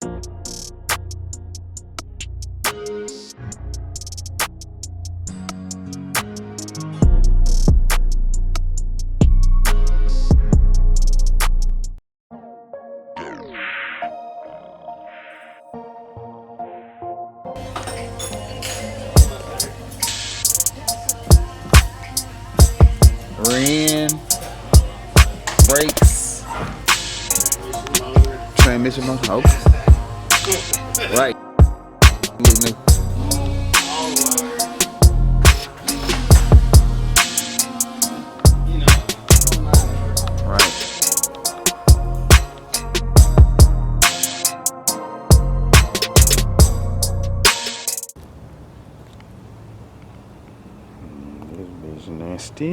Ran, brakes, transmission motor. Okay. Right. Look, nigga. Right. This bitch nasty.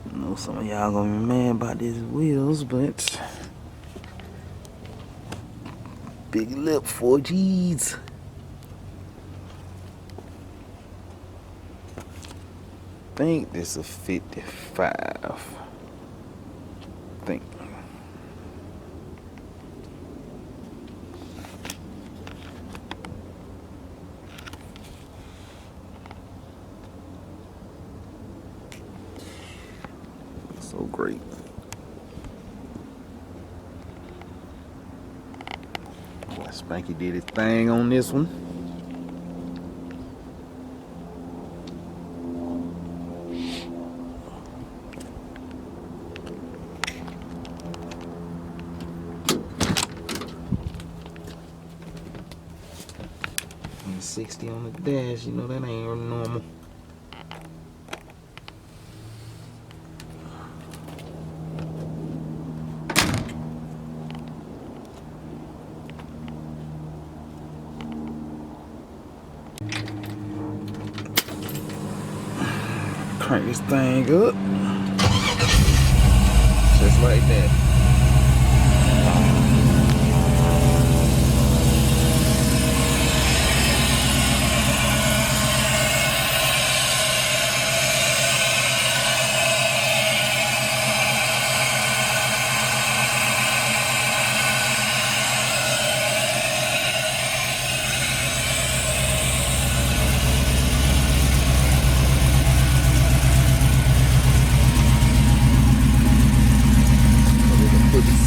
I know some of y'all gonna be mad about these wheels, but big lip 4Gs. I think this is a 55. I think. So great. Boy, Spanky did his thing on this one. And 60 on the dash, you know that ain't really normal. Crank this thing up. Just like that.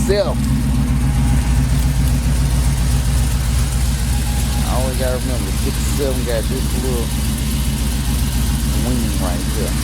Self. I always gotta remember, 57 got this little wing right here.